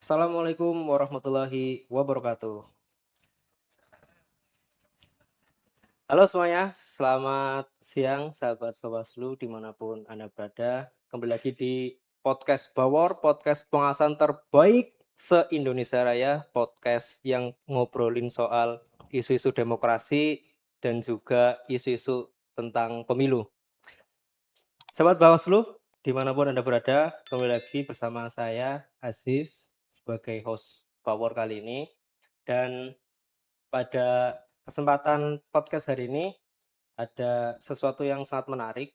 Assalamualaikum warahmatullahi wabarakatuh. Halo semuanya, selamat siang sahabat Bawaslu dimanapun Anda berada. Kembali lagi di podcast Bawor, podcast pengawasan terbaik se-Indonesia Raya, podcast yang ngobrolin soal isu-isu demokrasi dan juga isu-isu tentang pemilu. Sahabat Bawaslu, dimanapun Anda berada, kembali lagi bersama saya Aziz sebagai host Bawor kali ini. Dan pada kesempatan podcast hari ini ada sesuatu yang sangat menarik.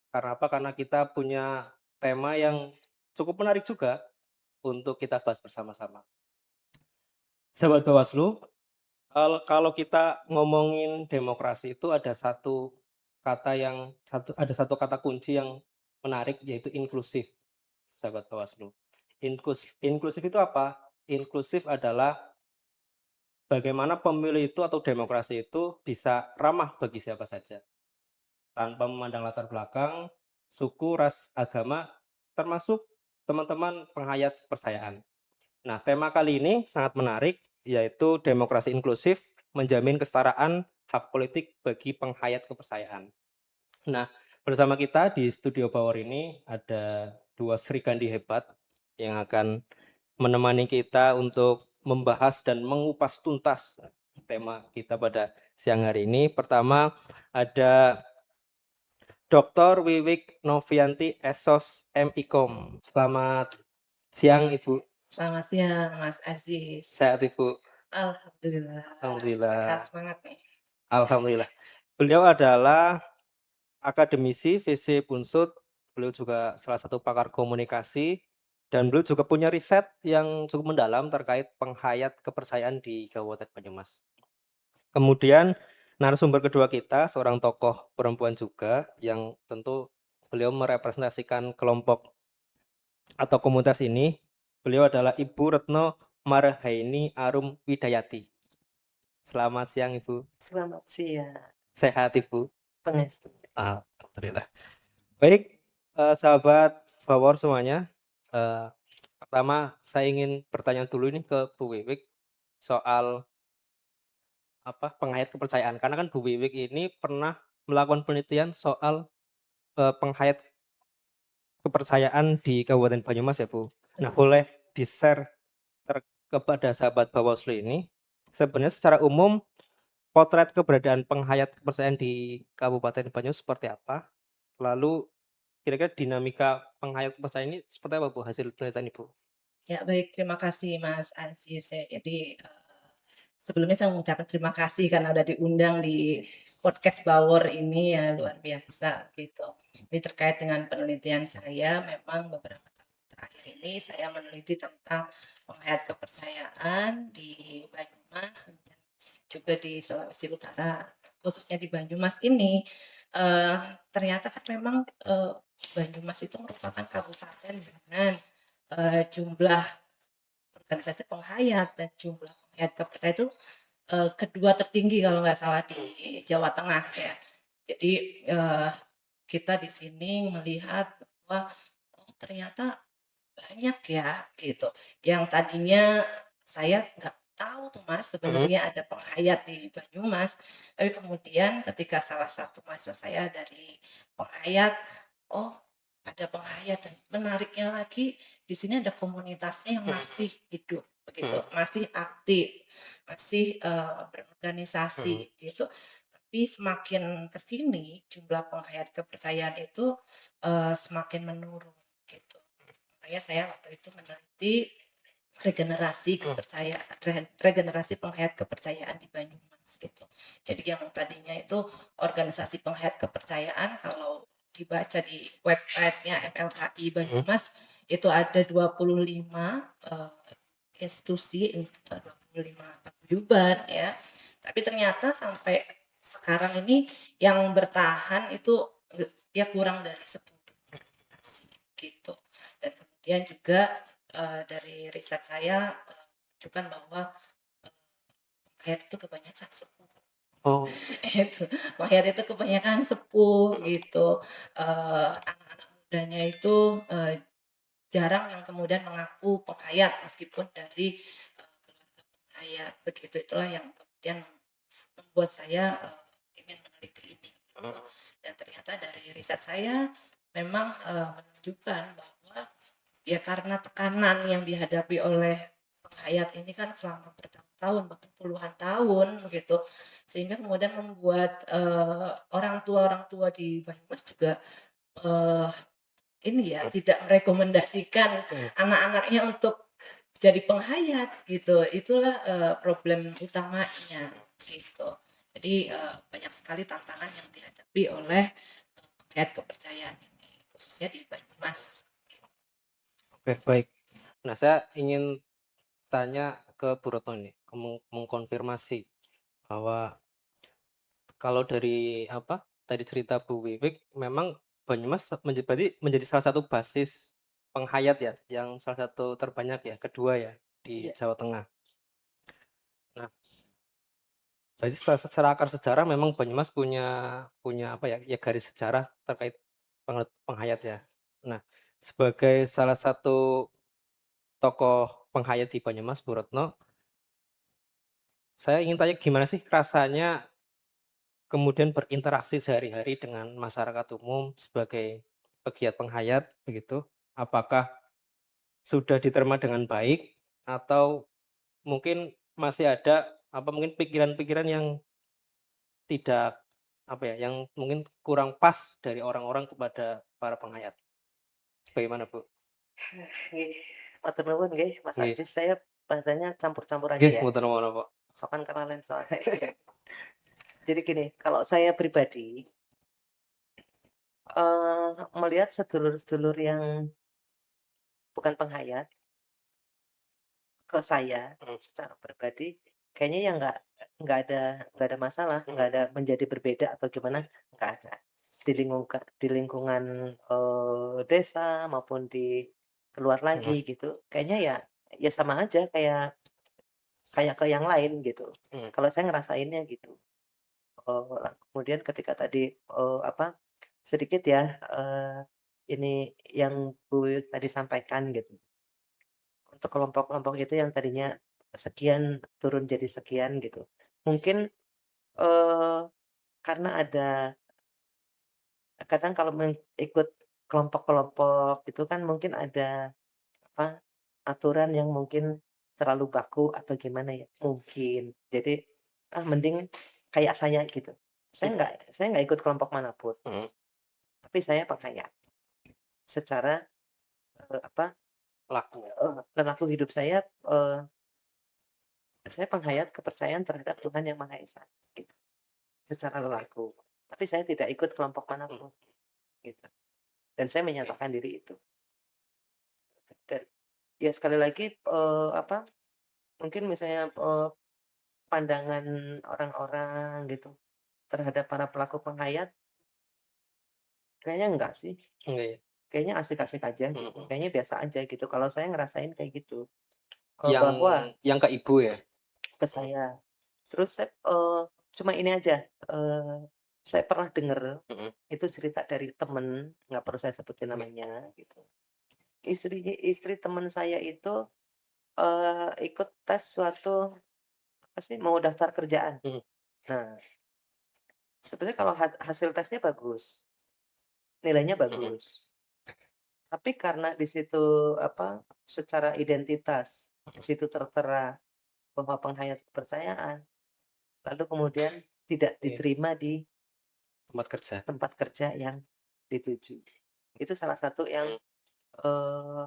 Karena apa? Karena kita punya tema yang cukup menarik juga untuk kita bahas bersama-sama. Sahabat Bawaslu, kalau kita ngomongin demokrasi itu ada satu kata kunci yang menarik yaitu inklusif. Sahabat Bawaslu. Inklusif itu apa? Inklusif adalah bagaimana pemilu itu atau demokrasi itu bisa ramah bagi siapa saja, tanpa memandang latar belakang, suku, ras, agama, termasuk teman-teman penghayat kepercayaan. Nah, tema kali ini sangat menarik, yaitu demokrasi inklusif menjamin kesetaraan hak politik bagi penghayat kepercayaan. Nah, bersama kita di studio Bawor ini ada dua serikandi hebat yang akan menemani kita untuk membahas dan mengupas tuntas tema kita pada siang hari ini. Pertama ada Dr. Wiwik Novianti Esos MIKOM. Selamat siang Ibu. Selamat siang Mas Aziz. Sehat Ibu? Alhamdulillah. Alhamdulillah. Sehat semangat nih. Alhamdulillah. Beliau adalah akademisi VC Bunsut. Beliau juga salah satu pakar komunikasi dan beliau juga punya riset yang cukup mendalam terkait penghayat kepercayaan di Kabupaten Banyumas. Kemudian narasumber kedua kita seorang tokoh perempuan juga yang tentu beliau merepresentasikan kelompok atau komunitas ini. Beliau adalah Ibu Retno Marhaini Arum Widayati. Selamat siang Ibu. Selamat siang. Sehat Ibu? Pangestu. Alhamdulillah. Baik, sahabat Bawor semuanya. Pertama saya ingin bertanya dulu ini ke Bu Wiwik soal penghayat kepercayaan. Karena kan Bu Wiwik ini pernah melakukan penelitian soal penghayat kepercayaan di Kabupaten Banyumas ya Bu. Nah, boleh di-share kepada sahabat Bawaslu ini sebenarnya secara umum potret keberadaan penghayat kepercayaan di Kabupaten Banyumas seperti apa? Lalu kira-kira dinamika penghayat kepercayaan ini seperti apa Bu hasil penelitian Ibu? Ya baik, terima kasih Mas Aziz ya. Jadi sebelumnya saya mengucapkan terima kasih karena udah diundang di podcast Bawor ini ya luar biasa gitu. Ini terkait dengan penelitian saya, memang beberapa tahun terakhir ini saya meneliti tentang penghayat kepercayaan di Banyumas dan juga di Sulawesi Utara, khususnya di Banyumas ini. eh, Ternyata kan memang Banyumas itu merupakan kabupaten dengan jumlah organisasi penghayat dan jumlah penghayat kepercayaan itu kedua tertinggi kalau nggak salah di Jawa Tengah ya. Jadi kita di sini melihat bahwa ternyata banyak ya gitu. Yang tadinya saya nggak tahu tuh Mas Mhm. sebenarnya ada penghayat di Banyumas. Tapi kemudian ketika salah satu mahasiswa saya dari penghayat, oh ada penghayat dan menariknya lagi di sini ada komunitasnya yang masih hidup begitu, Mhm. masih aktif, masih Mhm. berorganisasi gitu. Tapi semakin ke sini jumlah penghayat kepercayaan itu semakin menurun gitu. Makanya saya waktu itu meneliti regenerasi Mhm. kepercayaan, regenerasi penghayat kepercayaan di Banyumas gitu. Jadi yang tadinya itu organisasi penghayat kepercayaan kalau dibaca di websitenya MLKI Mhm. Banyumas itu ada 25 institusi, 25 paguyuban ya. Tapi ternyata sampai sekarang ini yang bertahan itu ya kurang dari 10 organisasi gitu. Dan kemudian juga dari riset saya menunjukkan bahwa rakyat itu kebanyakan sepuh. Oh. Itu rakyat itu kebanyakan sepuh Mhm. gitu. Anak-anak mudanya itu jarang yang kemudian mengaku penghayat meskipun dari, keluarga penghayat, begitu. Itulah yang kemudian membuat saya, ingin meneliti ini gitu. Mhm. Dan ternyata dari riset saya memang, menunjukkan bahwa ya karena tekanan yang dihadapi oleh penghayat ini kan selama bertahun-tahun, bahkan puluhan tahun begitu, sehingga kemudian membuat, orang tua di Banyumas juga, eee, ini ya, Mhm. tidak merekomendasikan Mhm. anak-anaknya untuk jadi penghayat gitu. Itulah, problem utamanya gitu. Jadi, banyak sekali tantangan yang dihadapi oleh, penghayat kepercayaan ini, khususnya di Banyumas. Oke, baik. Nah, saya ingin tanya ke Bu Retno nih, mengkonfirmasi bahwa kalau dari apa, tadi cerita Bu Wiwik memang Banyumas berarti menjadi salah satu basis penghayat ya, yang salah satu terbanyak ya, kedua ya, di Iya, Jawa Tengah. Nah, berarti secara akar sejarah memang Banyumas punya punya apa ya, ya garis sejarah terkait penghayat ya. Nah, sebagai salah satu tokoh penghayat di Banyumas, Bu Retno, saya ingin tanya gimana sih rasanya kemudian berinteraksi sehari-hari dengan masyarakat umum sebagai pegiat penghayat begitu? Apakah sudah diterima dengan baik atau mungkin masih ada apa mungkin pikiran-pikiran yang tidak apa ya, yang mungkin kurang pas dari orang-orang kepada para penghayat? Bagaimana, Bu? Nggih, matur nuwun nggih, Mas Nggih, Ajis, saya bahasanya campur-campur aja nggih, ya, mboten napa-napa. sokan kenalen soalnya. Jadi gini, kalau saya pribadi, melihat sedulur-sedulur yang bukan penghayat ke saya Mhm. secara pribadi, kayaknya ya nggak ada masalah, nggak Mhm. ada menjadi berbeda atau gimana, nggak ada. Di lingkungan, desa maupun di keluar Mhm. lagi gitu, kayaknya ya sama aja kayak kayak ke yang lain gitu. Mhm. Kalau saya ngerasainnya gitu. Kemudian ketika tadi, apa, sedikit ya, ini yang Bu Wiwik tadi sampaikan gitu, untuk kelompok-kelompok itu yang tadinya sekian turun jadi sekian gitu. Mungkin, eee, karena ada kadang kalau ikut kelompok-kelompok itu kan mungkin ada, apa, aturan yang mungkin terlalu baku atau gimana ya, mungkin. Jadi, mending kayak saya gitu. Mhm. Saya nggak ikut kelompok manapun, Mhm. tapi saya penghayat. Secara, apa, Laku. perilaku hidup saya penghayat kepercayaan terhadap Tuhan Yang Maha Esa, gitu, secara perilaku. Tapi saya tidak ikut kelompok Mhm. manapun, gitu. Dan saya menyatakan diri itu. Dan ya sekali lagi, apa, mungkin misalnya, pandangan orang-orang gitu terhadap para pelaku penghayat, kayaknya enggak sih, Enggak ya? kayaknya asik-asik aja Mhm. gitu, Mhm. kayaknya biasa aja gitu kalau saya ngerasain kayak gitu, Yang bahwa yang ke Ibu ya? ke Mhm. saya. Terus cuma ini aja, saya pernah denger, Mhm. itu cerita dari temen, nggak perlu saya sebutin Nggih. namanya gitu. Istri temen saya itu, ikut tes suatu apa sih, mau daftar kerjaan. Mhm. Nah, sebenarnya kalau hasil tesnya bagus, nilainya Mhm. bagus. Tapi karena di situ, apa, secara identitas, di Mhm. situ tertera bahwa penghayat kepercayaan, lalu kemudian tidak Iya, diterima di tempat kerja. tempat kerja yang dituju. Itu salah satu yang, Mhm. eee,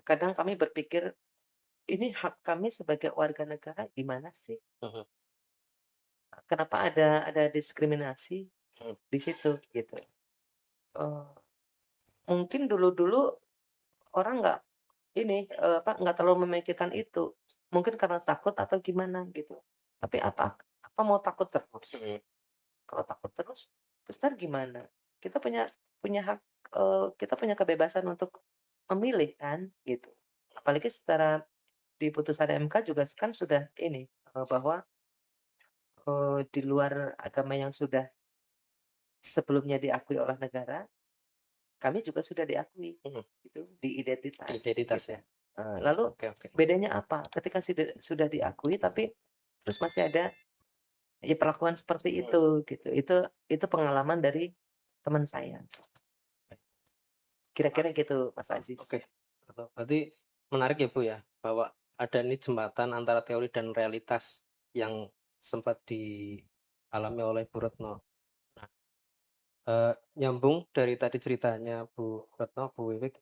kadang kami berpikir, "Ini hak kami sebagai warga negara gimana sih? Mhm. Kenapa ada diskriminasi Mhm. di situ?" Gitu. Eee, Mungkin dulu-dulu orang nggak ini, apa, nggak terlalu memikirkan itu. Mungkin karena takut atau gimana gitu. Tapi apa mau takut terus? Mhm. Kalau takut terus entar gimana? Kita punya punya hak, kita punya kebebasan untuk memilih kan, gitu. Apalagi secara di putusan MK juga kan sudah ini, bahwa, di luar agama yang sudah sebelumnya diakui oleh negara, kami juga sudah diakui Mhm, gitu di identitas identitas gitu. ya. Lalu Oke oke. bedanya apa? Ketika sudah diakui tapi terus masih ada ya perlakuan seperti Mhm, itu gitu. Itu pengalaman dari teman saya. Mas Kira-kira gitu Mas Aziz. oke. Berarti menarik ya, Bu, ya, bahwa ada nih jembatan antara teori dan realitas yang sempat dialami oleh Bu Retno. Nah, nyambung dari tadi ceritanya Bu Retno, Bu Wiwik,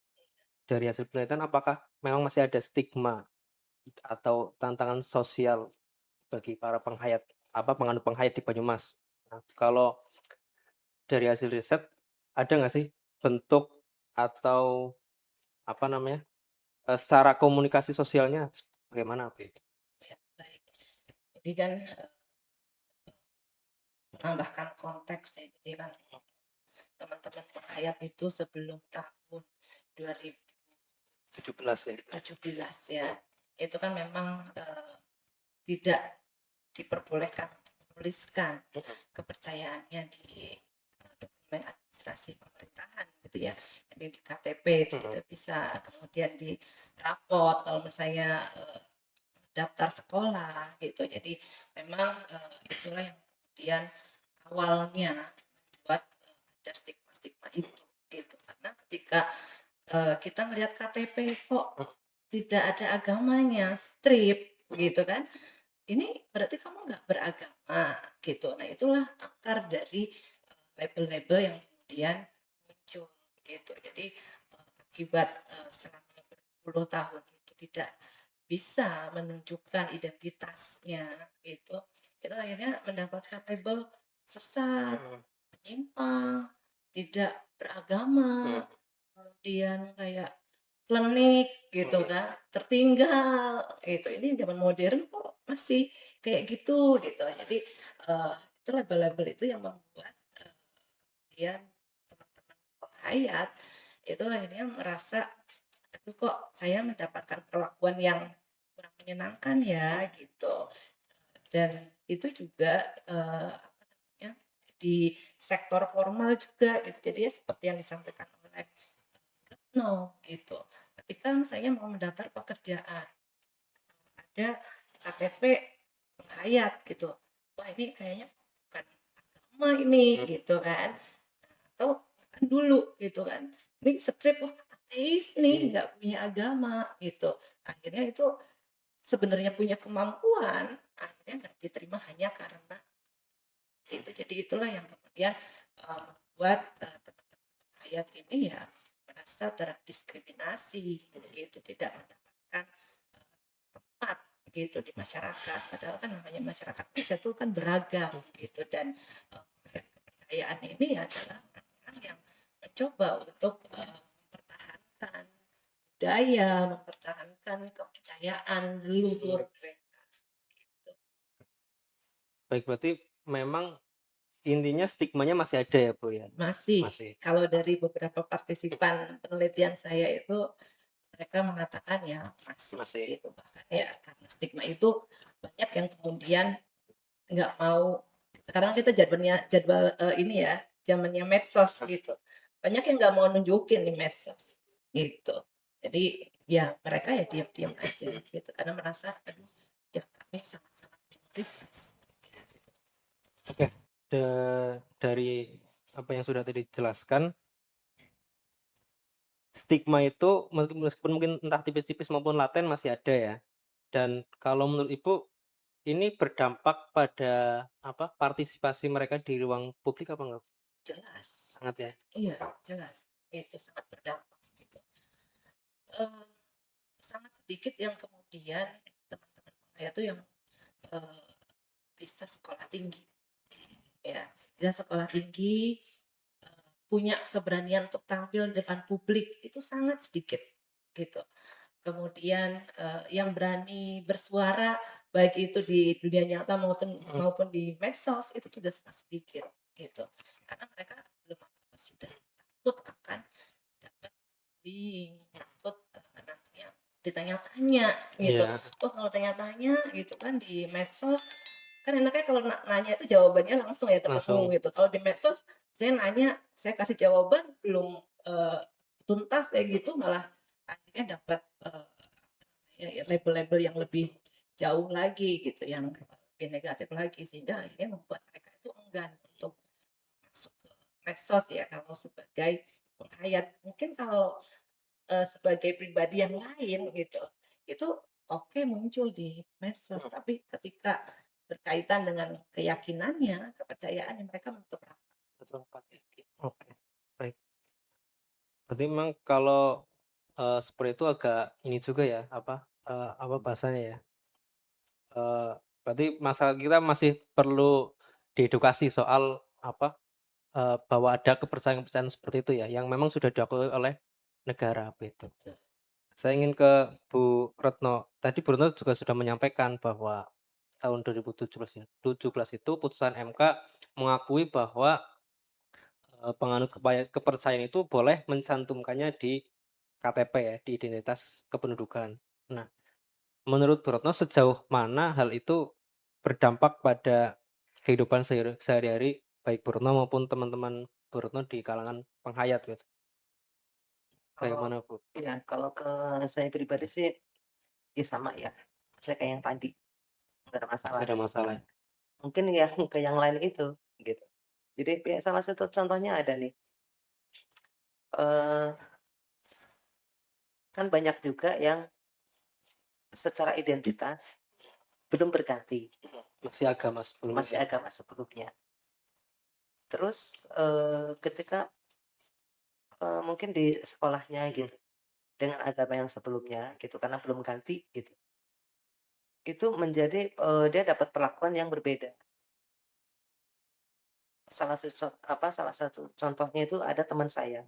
dari hasil penelitian apakah memang masih ada stigma atau tantangan sosial bagi para penganut penghayat di Banyumas? Nah, kalau dari hasil riset, ada nggak sih bentuk atau apa namanya, secara komunikasi sosialnya bagaimana, Bu? Ya, baik. Jadi kan, menambahkan konteks ya, jadi kan teman-teman penghayat itu sebelum tahun 17 ya? 2017 ya, itu kan memang, tidak diperbolehkan untuk menuliskan Mhm, kepercayaannya di dokumen administrasi pemerintahan gitu ya. Jadi di KTP itu mhm, tidak bisa, kemudian di rapot kalau misalnya daftar sekolah gitu. Jadi memang itulah yang kemudian awalnya membuat ada stigma-stigma itu gitu. Karena ketika kita melihat KTP kok mhm, tidak ada agamanya, strip gitu kan. Ini berarti kamu nggak beragama gitu. Nah, itulah akar dari label-label yang kemudian muncul gitu. Jadi akibat selama berpuluh tahun itu tidak bisa menunjukkan identitasnya gitu, kita akhirnya mendapatkan label sesat, mhm, menyimpang, tidak mhm, beragama, kemudian kayak klinik gitu mhm, kan, tertinggal gitu. Ini zaman modern kok masih kayak gitu gitu. Jadi itu label-label itu yang membuat kemudian teman-teman penghayat itu akhirnya merasa, aduh kok saya mendapatkan perlakuan yang kurang menyenangkan ya gitu. Dan itu juga apa namanya, di sektor formal juga gitu. Jadi ya seperti yang disampaikan oleh Retno gitu. Ketika misalnya mau mendaftar pekerjaan, ada KTP penghayat gitu. Wah ini kayaknya bukan agama ini mhm, gitu kan. Atau kan dulu gitu kan. Ini strip wah ateis nih, mhm, nggak punya agama gitu. Akhirnya itu sebenarnya punya kemampuan, akhirnya nggak diterima hanya karena itu. Jadi itulah yang kemudian membuat teman-teman penghayat ini ya merasa terdiskriminasi begitu, tidak mendapatkan tempat gitu di masyarakat. Padahal kan namanya masyarakat Indonesia itu kan beragam gitu dan kepercayaan ini adalah orang-orang yang mencoba untuk mempertahankan budaya, mempertahankan kepercayaan leluhur mhm. mereka gitu. Baik, berarti memang intinya stigmanya masih ada ya, Bu, ya? Masih, Masih kalau dari beberapa partisipan penelitian saya itu mereka mengatakan ya masih masih gitu, bahkan ya karena stigma itu banyak yang kemudian nggak mau, sekarang kita jadwal ini ya, zamannya medsos gitu. Banyak yang nggak mau nunjukin di medsos, gitu. Jadi, ya mereka ya diam-diam aja gitu, karena merasa, "Aduh, ya kami sangat-sangat minoritas." Gitu. oke, da dari apa yang sudah tadi dijelaskan, stigma itu meskipun mungkin entah tipis-tipis maupun laten masih ada ya, dan kalau menurut Ibu, ini berdampak pada apa, partisipasi mereka di ruang publik apa enggak? Jelas, Sangat ya? iya jelas, itu sangat berdampak gitu. Eee, Sangat sedikit yang kemudian teman-teman saya tuh yang, eee, bisa sekolah tinggi ya, bisa sekolah tinggi, punya keberanian untuk tampil di depan publik itu sangat sedikit, gitu. Kemudian, yang berani bersuara baik itu di dunia nyata maupun Mhm, maupun di medsos itu juga sangat sedikit, gitu. Karena mereka belum apa-apa sudah takut akan dapat bullying, takut, nantinya ditanya-tanya gitu. iya, Wah kalau tanya-tanya gitu kan di medsos, kan enaknya kalau nanya itu jawabannya langsung ya ketemu langsung gitu. Kalau di medsos saya nanya, saya kasih jawaban belum eee, tuntas kayak gitu malah akhirnya dapat, label-label yang lebih jauh lagi gitu, yang lebih negatif lagi, sehingga akhirnya membuat mereka itu enggan untuk masuk ke medsos ya kalau sebagai penghayat. Mungkin kalau, sebagai pribadi yang lain gitu, itu oke muncul di medsos, Mhm, tapi ketika berkaitan dengan keyakinannya, kepercayaannya, mereka menutup rapat betul. gitu. Oke, baik. Berarti memang kalau, seperti itu agak ini juga ya, apa bahasanya ya, berarti masyarakat kita masih perlu diedukasi soal bahwa ada kepercayaan-kepercayaan seperti itu ya, yang memang sudah diakui oleh negara, begitu. Betul. Saya ingin ke Bu Retno. Tadi Bu Retno juga sudah menyampaikan bahwa tahun 2017 ya, 17 itu putusan MK mengakui bahwa, penganut kepercayaan itu boleh mencantumkannya di KTP ya, di identitas kependudukan. Nah, menurut Bu Retno sejauh mana hal itu berdampak pada kehidupan sehari-hari baik Bu Retno maupun teman-teman Bu Retno di kalangan penghayat gitu, Oh, bagaimana Bu? iya, kalau ke saya pribadi sih, ya sama ya, saya kayak yang tadi, nggak ada Nggak masalah. ada masalah ya? Mungkin yang ke yang lain itu, gitu. Jadi salah satu contohnya ada nih, eee, kan banyak juga yang secara identitas belum berganti, Masih agama sebelumnya masih ya? agama sebelumnya. Terus, ketika, mungkin di sekolahnya Mhm, gitu, dengan agama yang sebelumnya gitu, karena belum ganti gitu, itu menjadi, dia dapat perlakuan yang berbeda. Salah satu contohnya itu ada teman saya,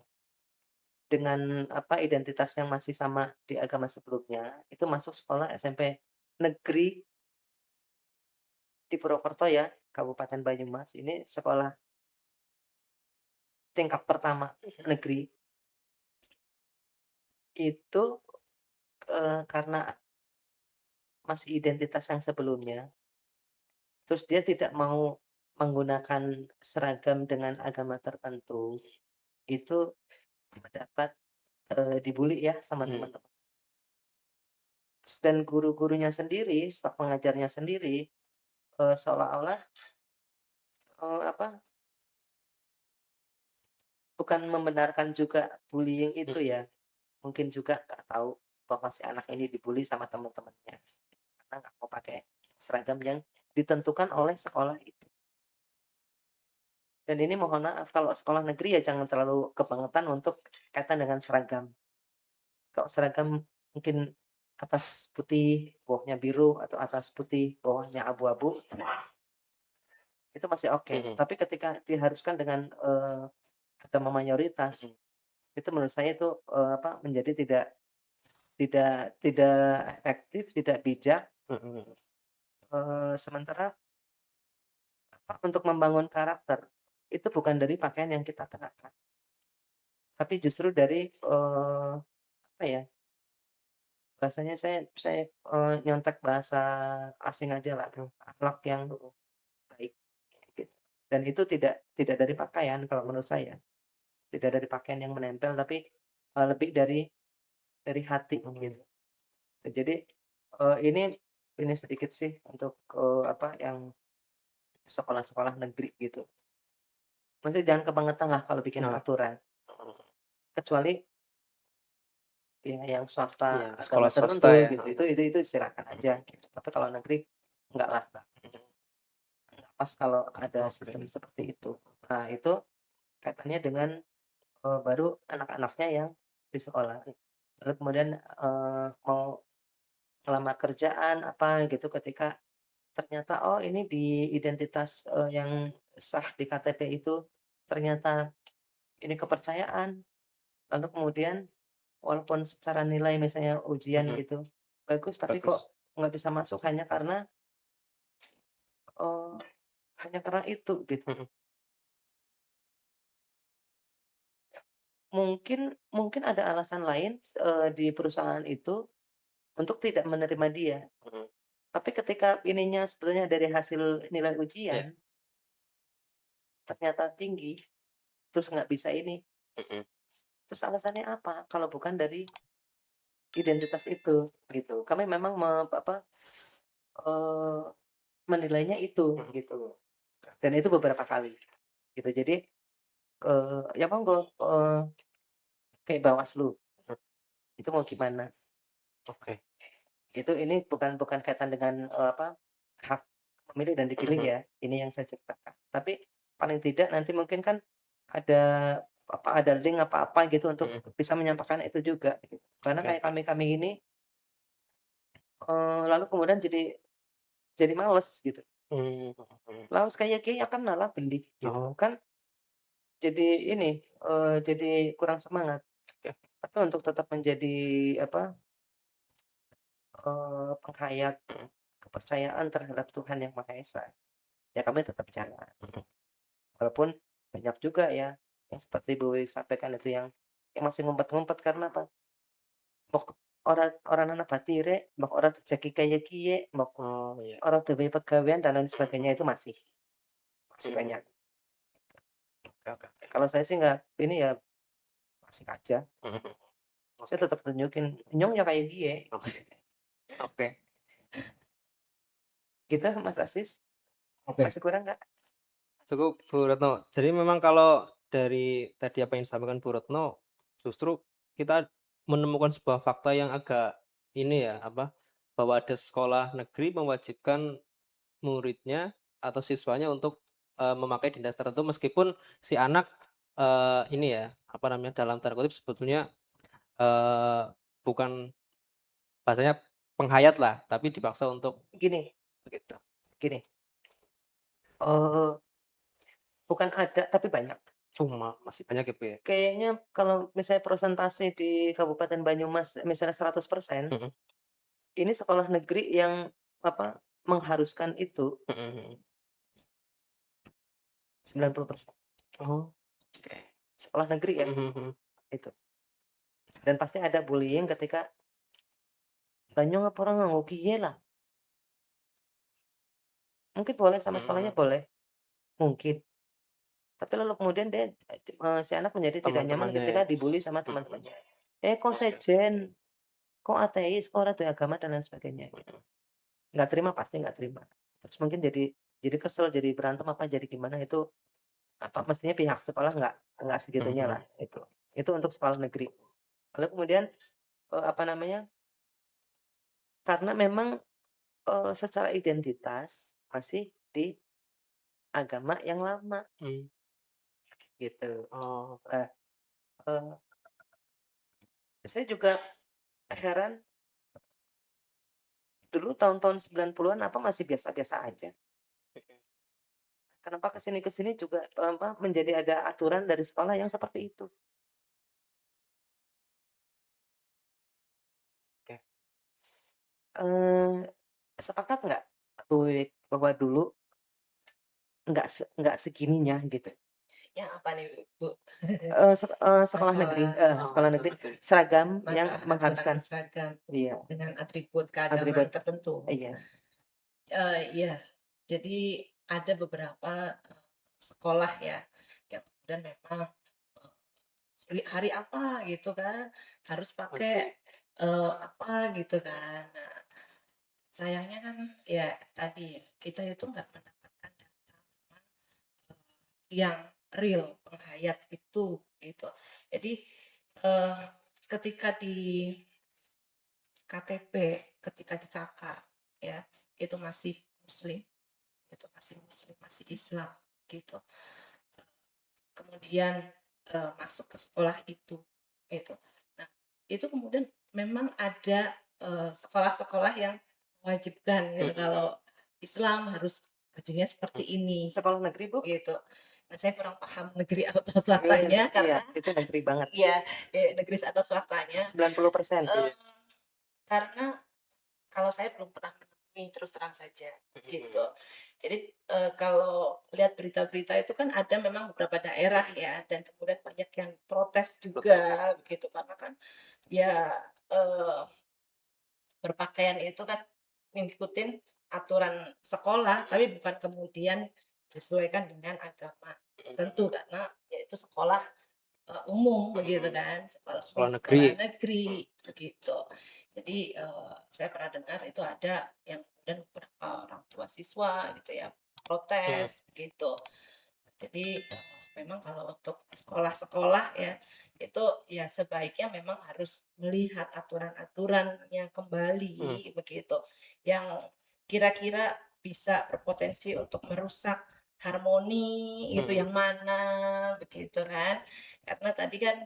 dengan identitas yang masih sama di agama sebelumnya, itu masuk sekolah SMP negeri di Purwokerto ya, Kabupaten Banyumas, ini sekolah tingkat pertama negeri. Itu, karena masih identitas yang sebelumnya, terus dia tidak mau menggunakan seragam dengan agama tertentu, itu mendapat, dibully ya sama mhm, teman-teman. Dan guru-gurunya sendiri, staf pengajarnya sendiri, seolah-olah, apa, bukan membenarkan juga bullying itu mhm. ya, mungkin juga nggak tahu bahwa si anak ini dibully sama teman-temannya, karena nggak mau pakai seragam yang ditentukan oleh sekolah itu. Dan ini mohon maaf kalau sekolah negeri ya jangan terlalu kebangetan untuk kaitan dengan seragam. Kalau seragam mungkin atas putih, bawahnya biru, atau atas putih, bawahnya abu-abu, itu masih oke. Mhm, Tapi ketika diharuskan dengan, agama mayoritas, mhm, itu menurut saya itu, menjadi tidak efektif, tidak bijak, mhm, sementara untuk membangun karakter, itu bukan dari pakaian yang kita kenakan, tapi justru dari, apa ya, bahasanya saya, nyontek bahasa asing aja lah, mhm, akhlak yang baik, gitu. Dan itu tidak dari pakaian kalau menurut saya, tidak dari pakaian yang menempel, tapi, lebih dari hati, mhm. gitu. Jadi, ini sedikit sih untuk, yang sekolah-sekolah negeri gitu. Maksudnya jangan kebangetan lah kalau bikin Nah, aturan, mhm, kecuali ya yang swasta iya agama sekolah swasta tertentu ya, gitu, itu silakan mhm, aja gitu. Tapi kalau negeri, enggak lah, mhm, nggak pas kalau ada oke, sistem seperti itu. Nah itu kaitannya dengan, baru anak-anaknya yang di sekolah. Lalu kemudian, mau ngelamar kerjaan apa gitu, ketika ternyata, oh ini di identitas, yang sah di KTP itu ternyata ini kepercayaan, lalu kemudian walaupun secara nilai misalnya ujian mhm, gitu, bagus, tapi bagus, kok nggak bisa masuk eee, hanya karena itu gitu. mhm, Mungkin mungkin ada alasan lain, di perusahaan itu untuk tidak menerima dia, mhm, tapi ketika ininya sebetulnya dari hasil nilai iya, ujian ternyata tinggi, terus nggak bisa ini, mhm, Terus alasannya apa? Kalau bukan dari identitas itu, gitu. Kami memang eee, menilainya itu, gitu. Dan itu beberapa kali, gitu. Jadi, ya monggo, kayak Bawaslu, itu mau gimana? Oke. Ini bukan bukan kaitan dengan, hak memilih dan dipilih ya, ini yang saya ceritakan. Tapi paling tidak nanti mungkin kan ada, ada link apa-apa gitu untuk bisa menyampaikan itu juga, gitu. Karena Oke kayak oke. kami-kami ini, lalu kemudian jadi males gitu. Mmm, mhm mhm. Lalu kayak kiai akan malah beli gitu, Oh, kan jadi ini, jadi kurang semangat. oke. Tapi untuk tetap menjadi apa, penghayat Mhm kepercayaan terhadap Tuhan Yang Maha Esa, ya kami tetap jalan. mhm. Walaupun banyak juga ya, yang seperti Bu Wiwik sampaikan itu yang masih ngumpet-ngumpet karena apa, mok orang batire, mok ora dijagi kaya kiye, mok Oh, iya. ora duwe pegawean dan lain Mhm sebagainya itu masih mhm mhm. banyak. Oke oke oke. Kalau saya sih nggak ini ya, asik aja, Mhm mhm. saya Oke. tetap tunjukin, "Nyong ya kayak gie," Oke oke. gitu Mas Asis, Oke. masih kurang nggak? Cukup Bu Retno. Jadi memang kalau dari tadi apa yang disampaikan Bu Retno, justru kita menemukan sebuah fakta yang agak ini ya, apa, bahwa ada sekolah negeri mewajibkan muridnya atau siswanya untuk, memakai dinas tertentu meskipun si anak, ini ya, apa namanya, dalam tanda kutip sebetulnya, eee, bukan bahasanya penghayat lah, tapi dipaksa untuk Gini begitu. gini, eee, bukan ada tapi banyak. Cuma masih banyak ya, Bu, ya? Kayaknya kalau misalnya persentase di Kabupaten Banyumas misalnya 100%, Mhm ini sekolah negeri yang mengharuskan itu mhm mhm. 90%. Oh, oke. Sekolah negeri ya, Mhm mhm mhm. itu. Dan pasti ada bullying ketika, "Lah nyong ngapa ora nganggo kiye lah?" Mungkin boleh sama Mhm sekolahnya mhm. boleh, mungkin. Tapi lalu kemudian si anak menjadi tidak nyaman Teman-temannya ketika ya? dibully sama Mhm mhm. teman-temannya. "Eh, kok Oke sejen? Kok ateis? Kok ora duwe agama?" Dan lain sebagainya gitu. mhm. Nggak terima, pasti nggak terima. Terus mungkin jadi kesel, jadi berantem apa, jadi gimana itu, mestinya pihak sekolah nggak Mhm segitunya lah, mhm. itu. Itu untuk sekolah negeri. Lalu kemudian, apa namanya, karena memang, secara identitas masih di agama yang lama, Mmm, gitu. oh, Nah, eee, saya juga heran dulu tahun-tahun 90-an masih biasa-biasa aja. mhm, Kenapa ke sini juga, menjadi ada aturan dari sekolah yang seperti itu. oke. Eee, Sepakat nggak, Bu Wiwik, bahwa dulu nggak segininya gitu, Yang apa nih, Bu? Masalah Oh, sekolah betul negeri, betul. seragam yang masalah aturan mengharuskan seragam iya, dengan atribut keagamaan atribut tertentu. iya, Iya, jadi ada beberapa, sekolah ya, yang kemudian memang, hari apa gitu kan, harus Mmm, pakai, apa gitu kan. Nah, sayangnya kan ya tadi ya, kita itu nggak mendapatkan data memang, yang real, penghayat itu, gitu. Jadi, eee, ketika di KTP, ketika di KK ya, itu masih muslim, masih Islam, gitu. Kemudian, masuk ke sekolah itu, gitu. Nah, itu kemudian memang ada, sekolah-sekolah yang mewajibkan gitu, mhm kalau Islam harus bajunya seperti mhm. ini, sekolah negeri, Bu? gitu. Nah, saya kurang paham negeri atau Iya swastanya iya, karena itu negeri banget, ya, negeri atau swastanya, 90%. eee, karena kalau saya belum pernah menemui, terus terang saja, Mhm gitu. mhm. Jadi, kalau lihat berita-berita itu kan ada memang beberapa daerah ya, dan kemudian banyak yang protes Betul. juga, begitu. Karena kan ya, eee, berpakaian itu kan ngikutin aturan sekolah, tapi bukan kemudian disesuaikan dengan agama Mhm tertentu, mhm. karena ya itu sekolah umum begitu kan, Sekolah negeri. sekolah negeri begitu. Jadi, saya pernah dengar itu ada yang kemudian beberapa orang tua siswa gitu ya, Mhm, protes begitu. Jadi, memang kalau untuk sekolah-sekolah ya, itu ya sebaiknya memang harus melihat aturan-aturannya mhm, kembali begitu, yang kira-kira bisa berpotensi untuk merusak harmoni itu mhm, yang mana begitu kan. Karena tadi kan,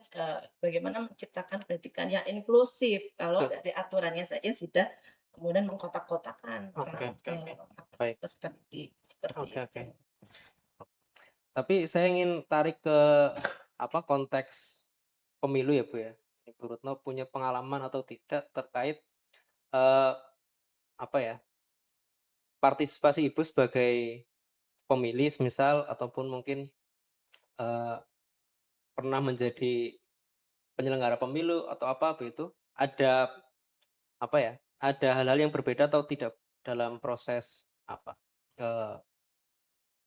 bagaimana menciptakan pendidikan yang inklusif kalau betul. dari aturannya saja sudah kemudian mengkotak-kotakan Oke, orang, oke, oke. apa, Baik. peserta didik, seperti Oke, itu. oke. Tapi saya ingin tarik ke apa, konteks pemilu ya, Bu, ya. Ibu Retno punya pengalaman atau tidak terkait, eee, apa ya, partisipasi Ibu sebagai pemilih semisal ataupun mungkin, eee, pernah menjadi penyelenggara pemilu atau apa begitu, ada apa ya, ada hal-hal yang berbeda atau tidak dalam proses apa, eee,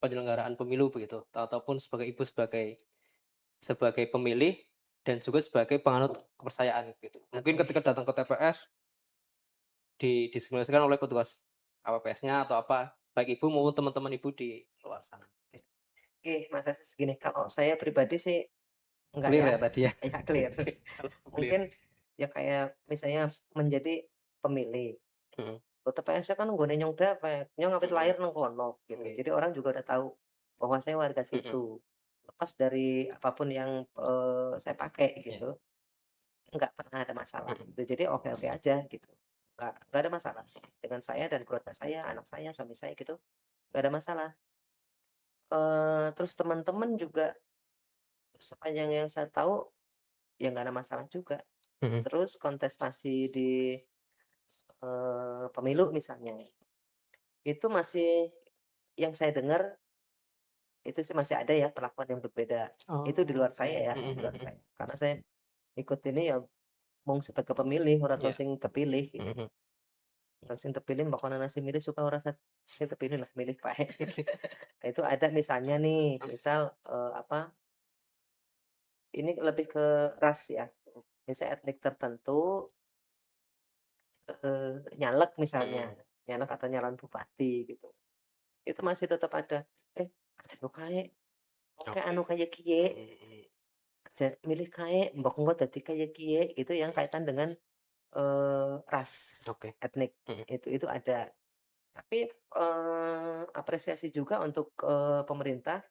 penyelenggaraan pemilu begitu, ataupun sebagai Ibu sebagai sebagai pemilih dan juga sebagai penganut kepercayaan gitu. Mungkin Oke. ketika datang ke TPS didiskriminasikan oleh petugas KPPS-nya atau apa, baik Ibu maupun teman-teman Ibu di luar sana. Oke, Mas Aziz, gini, kalau saya pribadi sih enggak Clear ya, ya tadi ya? ya clear. Oke, kalau clear. Mungkin ya kayak misalnya menjadi pemilih, Mhm, oh TPS-nya kan nggone nyong dapet, nyong awit mhm, lahir nang kono gitu. oke, Jadi orang juga udah tahu bahwa saya warga mhm, situ. Lepas dari apapun yang, saya pakai iya, gitu, nggak pernah ada masalah mhm, gitu. Jadi oke-oke aja gitu, nggak ada masalah. Dengan saya dan keluarga saya, anak saya, suami saya gitu, nggak ada masalah. Terus teman-teman juga sepanjang yang saya tahu, ya nggak ada masalah juga. mhm, Terus kontestasi di, pemilu misalnya, itu masih yang saya dengar itu sih masih ada ya perlakuan yang berbeda. Itu di oh, luar oke, saya ya, mhm, di luar mhm, saya. Karena saya ikut ini ya mung sebagai pemilih, ora tau iya, sing terpilih gitu. mhm, Kalau sing terpilih mbok kono nasi milih suka ora sing terpilih lah, milih bae. Nah itu ada misalnya nih, misal, apa, ini lebih ke ras ya, misalnya etnik tertentu, nyalek misalnya, mhm, nyalek atau nyalon bupati gitu. Itu masih tetap ada, "Eh, aja nu kae, oke oke, anu kaya kiye, mhm, mhm, aja milih kae, mbok engko dadi kaya kiye," itu yang kaitan dengan, ras, oke, etnik, mhm, itu ada. Tapi, apresiasi juga untuk, pemerintah,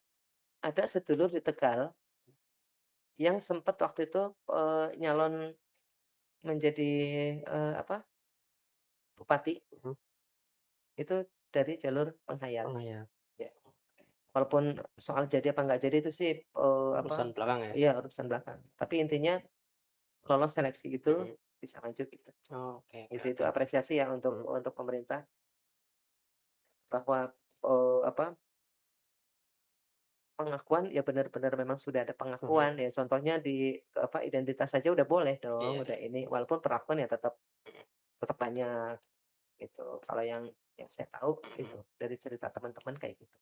ada sedulur di Tegal yang sempat waktu itu, nyalon menjadi, apa, bupati, mhm, itu dari jalur penghayat, oh ya, ya. Walaupun soal jadi apa nggak jadi itu sih, urusan apa, belakang ya? iya urusan belakang. Tapi intinya lolos seleksi itu Mhm, bisa maju gitu. oh, oke, oke, Itu oke, apresiasi ya mhm, untuk pemerintah bahwa, apa, pengakuan ya benar-benar memang sudah ada mhm, pengakuan ya contohnya di apa, identitas saja udah boleh dong, iya, udah ini, walaupun perlakuan ya tetap mhm, tetap banyak gitu. Kalau yang saya tahu mhm, itu dari cerita teman-teman kayak gitu.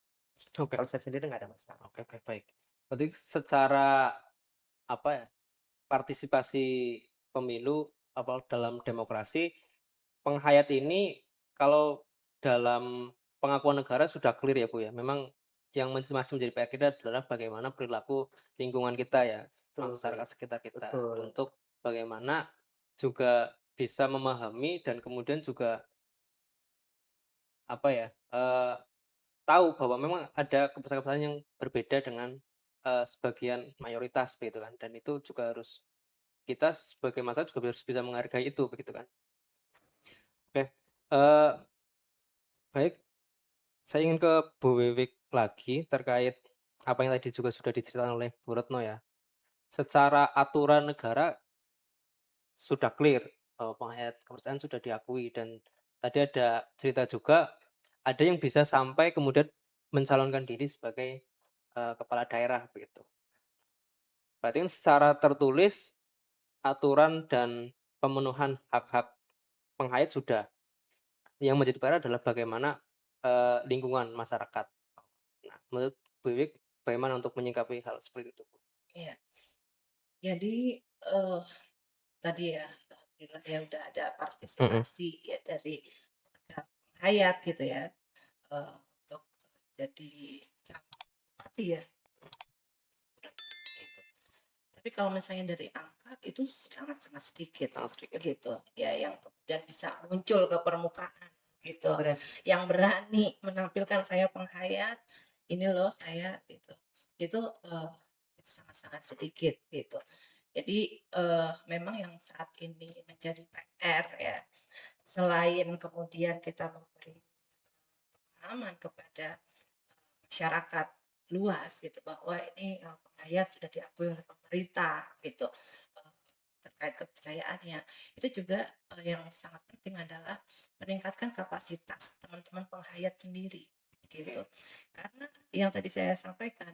oke, Kalau saya sendiri nggak ada masalah. oke, oke, baik. Berarti secara apa ya, partisipasi pemilu apa dalam demokrasi, penghayat ini kalau dalam pengakuan negara sudah clear ya, Bu, ya. Memang yang masih menjadi PR kita adalah bagaimana perilaku lingkungan kita ya, Betul, masyarakat sekitar kita, betul, untuk bagaimana juga bisa memahami dan kemudian juga apa ya, tahu bahwa memang ada kebiasaan-kebiasaan yang berbeda dengan, sebagian mayoritas begitu kan, dan itu juga harus kita sebagai masyarakat juga harus bisa menghargai itu begitu kan. Oke, baik, saya ingin ke Bu Wiwik lagi terkait apa yang tadi juga sudah diceritakan oleh Bu Retno ya. Secara aturan negara sudah clear bahwa penghayat kepercayaan sudah diakui dan tadi ada cerita juga ada yang bisa sampai kemudian mencalonkan diri sebagai, kepala daerah begitu. Berarti kan secara tertulis aturan dan pemenuhan hak-hak penghayat sudah. Yang menjadi PR adalah bagaimana, lingkungan masyarakat. Nah, menurut Bu Wiwik bagaimana untuk menyikapi hal seperti itu? Iya. Jadi, tadi ya, alhamdulillah ya udah ada Mhm. partisipasi ya dari warga penghayat gitu ya, untuk jadi calon bupati ya, gitu. Tapi kalau misalnya dari angka itu sangat-sangat sedikit Sangat sedikit. gitu, ya yang kemudian bisa muncul ke permukaan gitu, Yang berani. yang berani menampilkan saya penghayat, ini loh saya gitu. Itu, itu sangat-sangat sedikit gitu. Jadi, memang yang saat ini menjadi PR ya, selain kemudian kita memberi pemahaman kepada masyarakat luas gitu bahwa ini, penghayat sudah diakui oleh pemerintah gitu, eee, terkait kepercayaannya. Itu juga, yang sangat penting adalah meningkatkan kapasitas teman-teman penghayat sendiri gitu. Karena yang tadi saya sampaikan,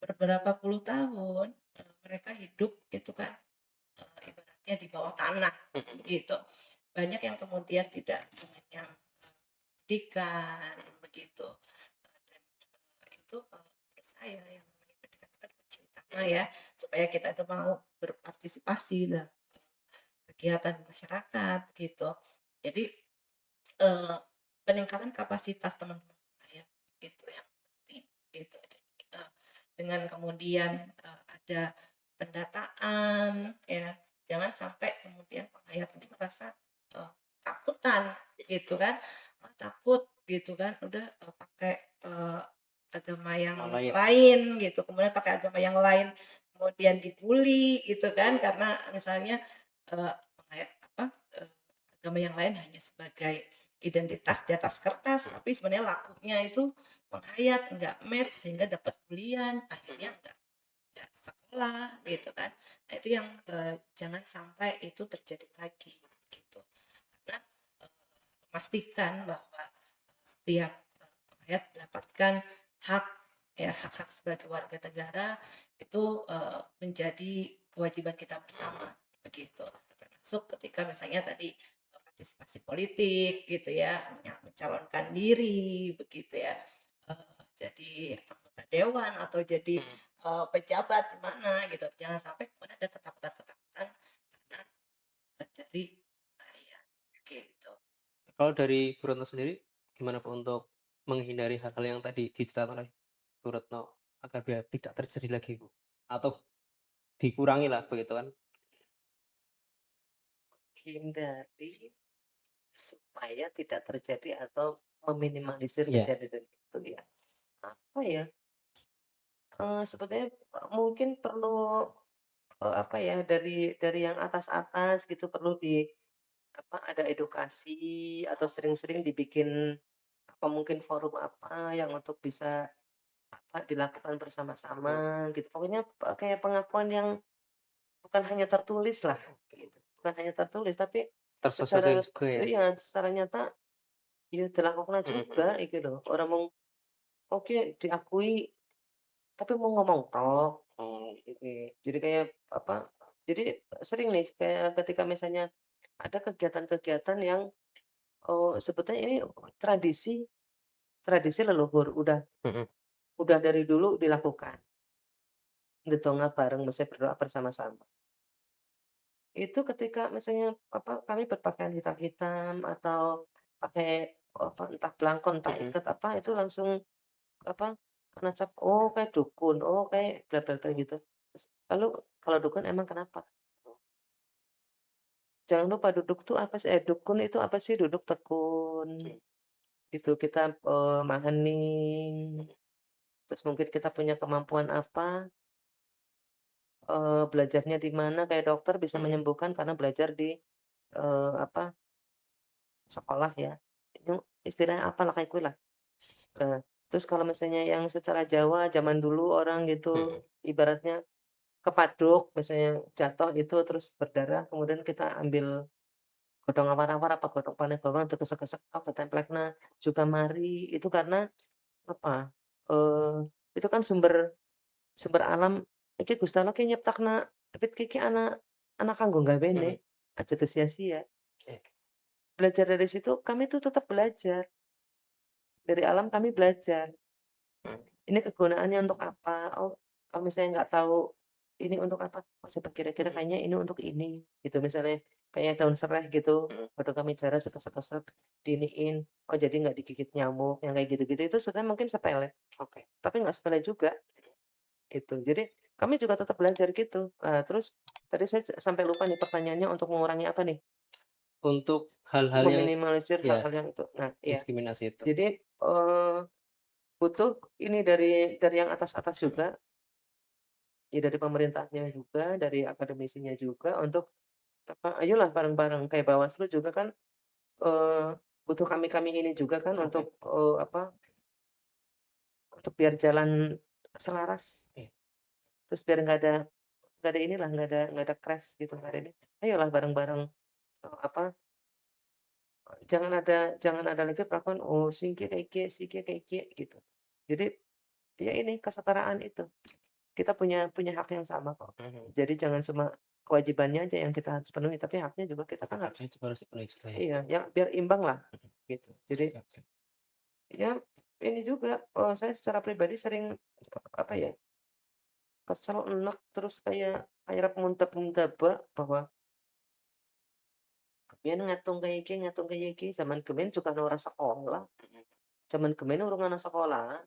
beberapa puluh tahun, mereka hidup gitu kan, ibaratnya di bawah tanah gitu. Banyak yang kemudian tidak mengenyam pendidikan begitu. Dan, itu kalau menurut saya yang namanya pendidikan itu kan kunci utama ya, supaya kita itu mau berpartisipasi dalam kegiatan masyarakat gitu. Jadi, eee, peningkatan kapasitas teman-teman saya itu yang penting gitu. Jadi, dengan kemudian, ada pendataan ya, jangan sampai kemudian penghayat ini merasa, takutan gitu kan, takut gitu kan, udah, pakai, agama yang Yang lain. lain gitu, kemudian pakai agama yang lain, kemudian dibully gitu kan, karena misalnya, kayak apa, eee, agama yang lain hanya sebagai identitas di atas kertas, tapi sebenarnya lakunya itu penghayat, nggak match sehingga dapat bulian, akhirnya nggak sekolah gitu kan. Nah itu yang, jangan sampai itu terjadi lagi gitu. Karena, eee, memastikan bahwa setiap, rakyat mendapatkan hak ya, hak-hak sebagai warga negara itu, menjadi kewajiban kita bersama, begitu. Termasuk ketika misalnya tadi, partisipasi politik gitu ya, mencalonkan diri begitu ya, jadi anggota dewan atau jadi, pejabat di mana gitu. Jangan sampai kemudian ada ketakutan-ketakutan karena, dari bahaya, gitu. Kalau dari Bu Retno sendiri, gimana Bu untuk menghindari hal-hal yang tadi diceritakan oleh Bu Retno agar biar tidak terjadi lagi Bu? Atau dikurangilah begitu kan? Hindari supaya tidak terjadi atau meminimalisir Iya. kejadian itu ya. Apa ya, sebenarnya, mungkin perlu, apa ya, dari yang atas-atas gitu perlu apa, ada edukasi atau sering-sering dibikin apa mungkin forum apa yang untuk bisa apa, dilakukan Mhm. bersama-sama gitu. Pokoknya, kayak pengakuan yang bukan hanya tertulis lah gitu. Bukan hanya tertulis tapi Tersosialisasikan secara juga ya? iya, secara nyata ya dilakukan Mhm mhm. juga gitu loh. Orang mau oke diakui, tapi mau ngomong tok, gitu. Jadi kayak apa, jadi sering nih kayak ketika misalnya ada kegiatan-kegiatan yang, sebetulnya ini tradisi tradisi leluhur, Mhm. udah dari dulu dilakukan. Ndedonga bareng, maksudnya berdoa bersama-sama. Itu ketika misalnya apa, kami berpakaian hitam-hitam atau pakai apa, entah belangkon, entah Mhm. ikat apa, itu langsung apa, nacap, "Oh kayak dukun, oh kayak bla bla bla," gitu. Terus lalu kalau dukun emang kenapa? Jangan lupa duduk tuh apa sih, dukun itu apa sih? Duduk tekun, gitu. Kita, hening, terus mungkin kita punya kemampuan apa, belajarnya di mana, kayak dokter bisa Mhm. menyembuhkan karena belajar di, apa, sekolah ya. Itu istilahnya apalah kayak kuilah. Terus kalau misalnya yang secara Jawa zaman dulu orang gitu, Mhm. ibaratnya kepaduk misalnya jatuh itu terus berdarah kemudian kita ambil godhong awar-awar apa godhong panegowang digesek-gesek tok ketemplekna juga mari, itu karena apa, itu kan sumber sumber alam iki Gusti Allah ki nyiptakna wit iki ana kanggo Mhm. gawene, aja teu sia-sia. Iya. Belajar dari situ kami tuh tetap belajar, dari alam kami belajar, Mhm. ini kegunaannya untuk apa, oh kalau misalnya nggak tahu ini untuk apa? Oh coba kira-kira Mhm. kayaknya ini untuk ini, gitu. Misalnya kayak daun serai gitu, Mhm. udah kami cara kesek-kesek, diiniin, oh jadi nggak digigit nyamuk, yang kayak gitu-gitu itu sebenarnya mungkin sepele, Oke. tapi nggak sepele juga, gitu. Jadi kami juga tetap belajar gitu. Terus tadi saya sampai lupa nih pertanyaannya untuk mengurangi apa nih? Untuk hal-hal yang Meminimalisir ya hal-hal yang itu. Nah, iya. diskriminasi itu. Jadi, butuh ini dari yang atas-atas Mhm. juga, ya dari pemerintahnya juga, dari akademisinya juga untuk apa, ayolah bareng-bareng kayak Bawaslu juga kan, eee, butuh kami-kami ini juga kan Oke. untuk, apa, untuk biar jalan selaras, Iya. terus biar nggak ada inilah, nggak ada crash gitu, nggak ada ini. Ayolah bareng-bareng, apa, jangan ada lagi perlakuan, "Oh singkir kayak kieu, singkir kayak kieu," gitu. Jadi, ya ini kesetaraan itu. Kita punya hak yang sama kok. Mhm. Jadi jangan cuma kewajibannya aja yang kita harus penuhi, tapi haknya juga kita kan harus Haknya juga harus dipenuhi juga ya. iya, ya biar imbang lah, Mhm. gitu. Jadi, Oke oke. ya ini juga, saya secara pribadi sering, apa ya, kesel, enek, terus kayak kayak muntah-muntah bahwa "Kepian ngatung kayak iki, zaman kemen juga ora sekolah, Mhm. zaman kemen urung ana sekolahan,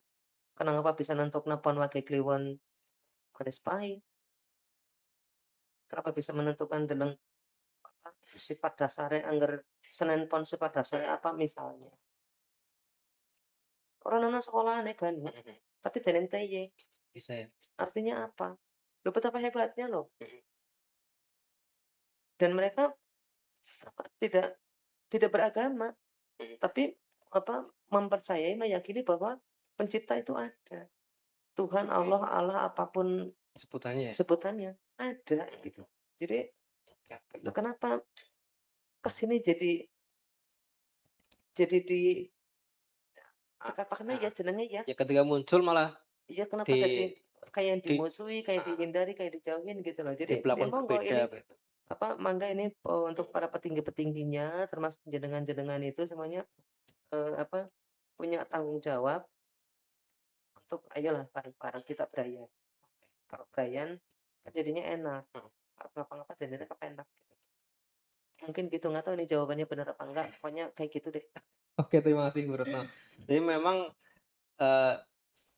kenapa bisa nentokna pon wage kliwon garis pae, kenapa bisa menentukan deleng apa, sifat dasare angger Senin Pon sifat dasare apa misalnya. Ora ana sekolahane kan, Mhm. tapi DNTY. Bisa ya. Artinya apa? Loh betapa hebatnya loh. Mhm. Dan mereka apa, tidak beragama, Mhm. tapi apa, mempercayai, meyakini bahwa pencipta itu ada. Tuhan, Oke. Allah, apapun Sebutannya ya. sebutannya, ada Mhm. gitu. Jadi, Oke oke. loh kenapa ke sini jadi Ah, dikatakan ya heeh. jenenge ya, Ya ketika muncul malah iya kenapa di tadi kayak di dimusuhi, kayak heeh, dihindari, kayak dijauhin gitu loh. Jadi, ya diperlakukan monggo berbeda ini begitu. apa, mangga ini, untuk Mhm. para petinggi-petingginya termasuk jenengan-jenengan itu semuanya, apa, punya tanggung jawab untuk ayolah bareng-bareng kita berayan. Kalau berayan kan jadinya enak, Mhm. kalau ngapa-ngapa jadinya kepenak gitu. Mungkin gitu, nggak tahu nih jawabannya bener apa enggak, pokoknya kayak gitu deh. Oke, terima kasih Bu Retno. Jadi memang, eee,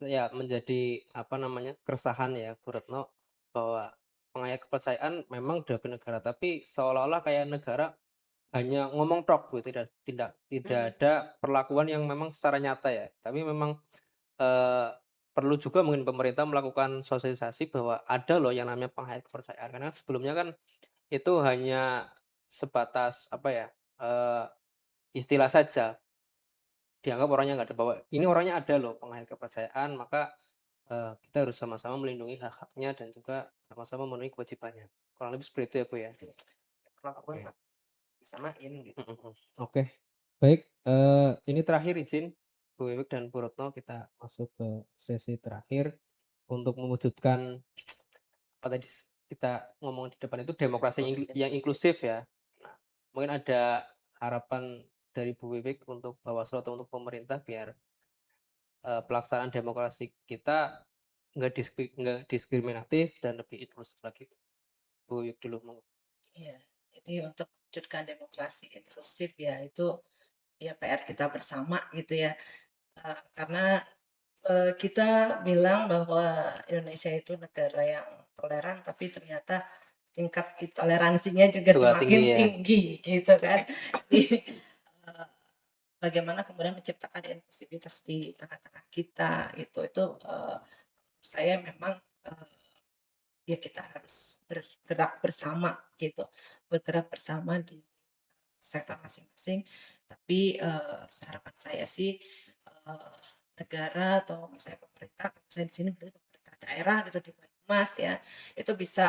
ya menjadi apa namanya, keresahan ya Bu Retno, bahwa mengenai kepercayaan memang udah ke negara, tapi seolah-olah kayak negara hanya ngomong tok gitu, tidak Mhm, ada perlakuan yang memang secara nyata ya. Tapi memang, eee, perlu juga mungkin pemerintah melakukan sosialisasi bahwa ada loh yang namanya penghayat kepercayaan. Karena sebelumnya kan itu hanya sebatas apa ya, istilah saja. Dianggap orangnya nggak ada, bahwa ini orangnya ada loh penghayat kepercayaan, maka, kita harus sama-sama melindungi hak-haknya dan juga sama-sama memenuhi kewajibannya. Kurang lebih seperti itu ya, Bu, ya? perlakuan Oke. mah disamain gitu. Mhm mhm. Oke, baik, ini terakhir izin Bu Wiwik dan Bu Retno, kita masuk ke sesi terakhir untuk mewujudkan apa tadi kita ngomong di depan itu demokrasi Demokrasi yang inklusif. inklusif ya. Nah, mungkin ada harapan dari Bu Wiwik untuk Bawaslu atau untuk pemerintah biar pelaksanaan demokrasi kita nggak diskriminatif dan lebih inklusif lagi. Bu Yuk dulu monggo. Iya, jadi untuk mewujudkan demokrasi inklusif ya itu ya PR kita bersama gitu ya. Karena, kita bilang bahwa Indonesia itu negara yang toleran, tapi ternyata tingkat intoleransinya juga Juga semakin tinggi ya. tinggi gitu kan. Jadi, eee, bagaimana kemudian menciptakan inklusivitas di tengah-tengah kita itu, saya memang, ya kita harus bergerak bersama gitu, bergerak bersama di sektor masing-masing. Tapi, harapan saya sih, eee, negara atau misalnya pemerintah, misalnya di sini berarti pemerintah daerah gitu di Banyumas ya, itu bisa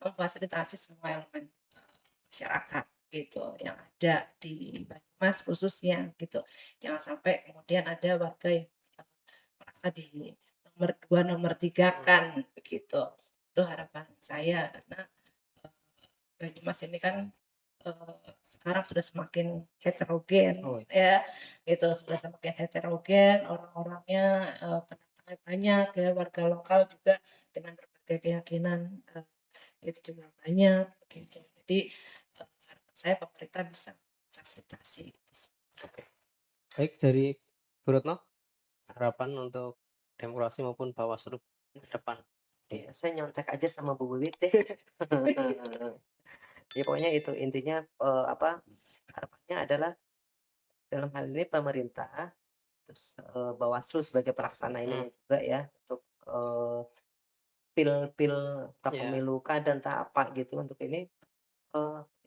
memfasilitasi semua elemen, masyarakat gitu yang ada di Banyumas khususnya gitu. Jangan sampai kemudian ada warga yang, merasa di nomor 2, nomor 3 kan begitu. Itu harapan saya karena, Banyumas ini kan, sekarang sudah semakin heterogen Oh, iya. ya, gitu, sudah semakin heterogen, orang-orangnya, pendatangnya banyak ya, warga lokal juga dengan berbagai keyakinan, itu juga banyak gitu. Jadi, harapan saya pemerintah bisa fasilitasi gitu sih. Oke. Baik dari Bu Retno, harapan untuk demokrasi maupun Bawaslu ke depan. Iya, saya nyontek aja sama Bu Wiwit deh. Ya pokoknya itu intinya, apa, harapannya adalah dalam hal ini pemerintah, terus, Bawaslu sebagai pelaksana Mhm, ininya juga ya untuk, pil-pil entah iya, pemilu kada entah apa gitu untuk ini,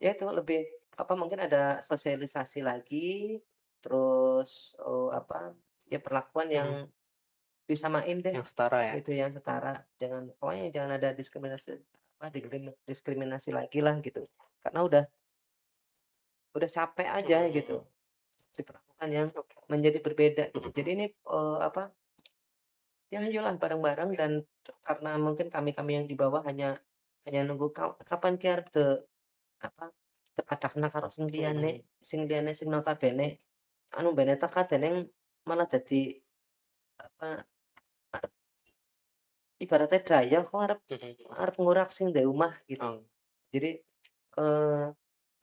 ya itu lebih apa, mungkin ada sosialisasi lagi, terus, apa, ya perlakuan yang mhm, disamain deh yang setara ya? gitu, yang setara. Pokoknya jangan ada diskriminasi apa, diskriminasi lagi lah gitu. Karena udah capek aja Mhm, gitu mhm. diperlakukan yang Oke. menjadi berbeda gitu. Mhm, Jadi mhm. ini, apa, ya ayolah bareng-bareng dan karena mungkin kami-kami yang di bawah hanya nunggu kapan ki arep apa, tepadakna karo Mhm, mhm. sing liyane sing notabene anu mbene teka deneng malah dadi apa, arep ibaratnya daya kok arep Mhm, mhm. arep ngurak sing ndek omah gitu. Oh, Jadi, eee,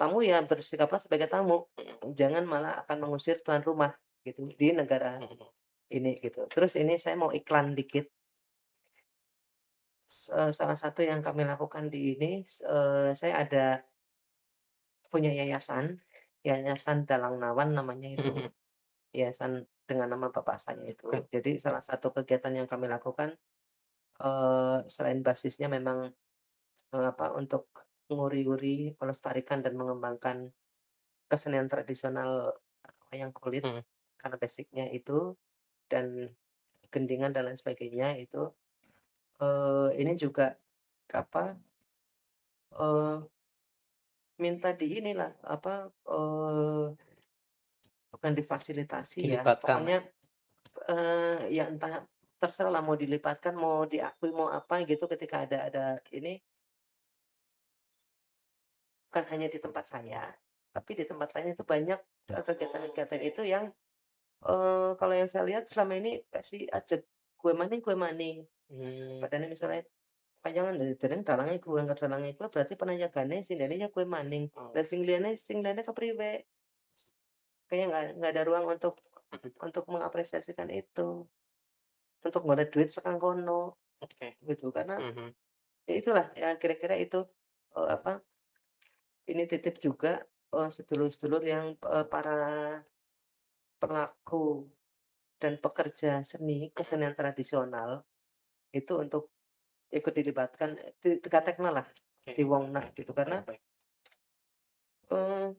tamu ya bersikaplah sebagai tamu, mhm, jangan malah akan mengusir tuan rumah gitu di negara mhm, mhm. ini gitu. Terus ini saya mau iklan dikit, salah satu yang kami lakukan di ini, saya ada punya yayasan, Yayasan Dalang Nawan namanya Mhm, itu, mhm. yayasan dengan nama bapak saya itu. Oke. Jadi salah satu kegiatan yang kami lakukan, selain basisnya memang, apa, untuk nguri-nguri, melestarikan dan mengembangkan kesenian tradisional wayang kulit, Mhm, karena basic-nya itu dan gendingan dan lain sebagainya itu, ini juga apa, eee, minta di inilah, apa, bukan difasilitasi ya, dilibatkan ya? pokoknya, ya entah terserahlah mau dilibatkan, mau diakui, mau apa gitu ketika ada ini, bukan hanya di tempat saya, tapi di tempat lain itu banyak, kegiatan-kegiatan itu yang, kalau yang saya lihat selama ini kasih ajak kue maning, Mmm, padahal misalnya pajangan dari dereng dalange kue, angger dalange kue berarti penajagane sindene ya kue maning, oh, lah sing liyane kepriwe? Kayaknya nggak ada ruang mhm, untuk mengapresiasikan itu, untuk nggolek duit sekang kono, oke. gitu. Karena Mhm, ya itulah, ya kira-kira itu, apa, ini titip juga, sedulur-sedulur yang, para pelaku dan pekerja seni, mhm. kesenian tradisional, itu untuk ikut dilibatkan, dikateknalah, Oke, diwongna oke, oke. gitu. Karena, Baik, baik. eee,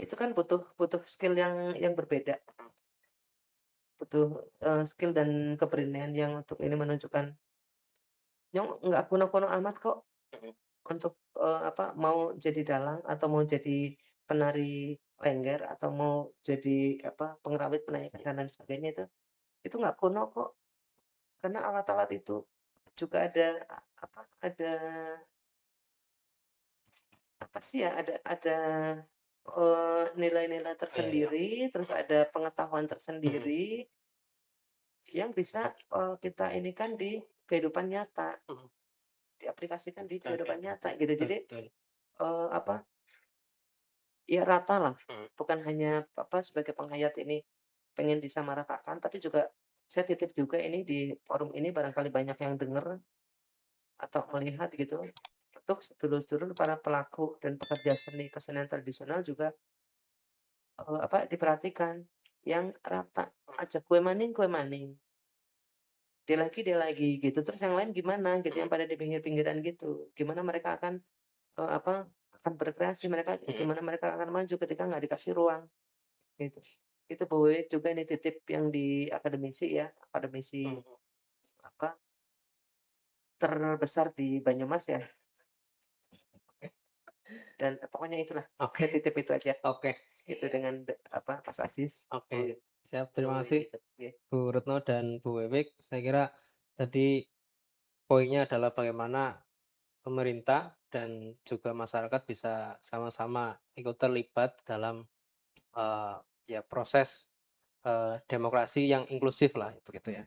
itu kan butuh butuh skill yang berbeda, Mhm, butuh, skill dan keberanian yang untuk ini menunjukkan, "Nyong nggak kuno-kuno amat kok." mhm, Untuk, apa, mau jadi dalang atau mau jadi penari lengger atau mau jadi, apa, pengerawit, penyanyi dan lain sebagainya itu nggak kuno kok. Karena alat-alat itu juga ada, apa, apa sih ya, ada, nilai-nilai iya, iya. tersendiri, terus Mhm, ada pengetahuan mhm, tersendiri yang bisa, kita ini kan di kehidupan nyata, mhm. diaplikasikan di Oke, kehidupan nyata gitu. betul, Jadi, betul. apa, ya rata lah, Mhm, bukan hanya, apa, sebagai penghayat ini pengen disamaratakan, tapi juga saya titip juga ini di forum ini barangkali banyak yang denger atau melihat gitu, untuk sedulur-sedulur para pelaku dan pekerja seni kesenian tradisional juga, apa, diperhatikan yang rata, mhm, aja kue maning, dia lagi gitu, terus yang lain gimana gitu, mhm, yang pada di pinggir-pinggiran gitu, gimana mereka akan, apa, akan berkreasi, mhm. gimana mereka akan maju ketika nggak dikasih ruang. Gitu. Itu Bu Wiwik juga ini titip yang di akademisi ya, akademisi Mhm. apa, terbesar di Banyumas ya, Oke, dan pokoknya itulah, oke, saya titip itu aja, oke, itu dengan apa, Mas Aziz, oke. Bu Siap, Bu terima kasih gitu, iya. Bu Retno dan Bu Wiwik. Saya kira tadi poinnya adalah bagaimana pemerintah dan juga masyarakat bisa sama-sama ikut terlibat dalam, eee, ya proses, demokrasi yang inklusif lah, begitu ya.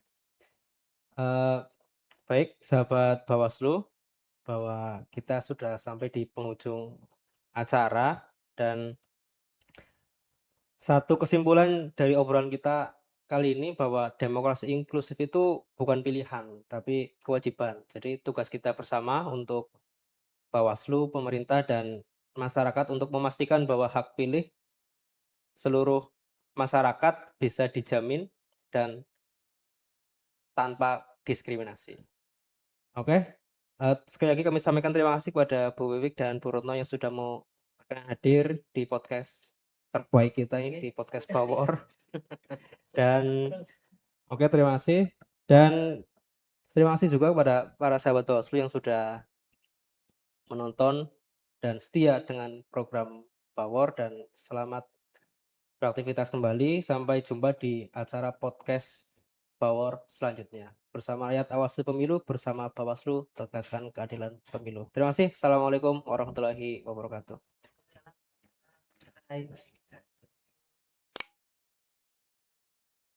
Eee, Baik, sahabat Bawaslu, bahwa kita sudah sampai di penghujung acara dan satu kesimpulan dari obrolan kita kali ini bahwa demokrasi inklusif itu bukan pilihan, tapi kewajiban. Jadi tugas kita bersama untuk Bawaslu, pemerintah, dan masyarakat untuk memastikan bahwa hak pilih seluruh masyarakat bisa dijamin dan tanpa diskriminasi. Oke, sekali lagi kami sampaikan terima kasih kepada Bu Wiwik dan Bu Retno yang sudah mau berkenan hadir di podcast terbaik kita ini, di podcast Bawor. Dan Terus. oke, terima kasih. Dan terima kasih juga kepada para sahabat Bawaslu yang sudah menonton dan setia dengan program Bawor, dan selamat beraktivitas kembali. Sampai jumpa di acara podcast Bawor selanjutnya. Bersama rakyat awasi pemilu, bersama Bawaslu tegakkan keadilan pemilu. Terima kasih. Assalamualaikum warahmatullahi wabarakatuh. Hai.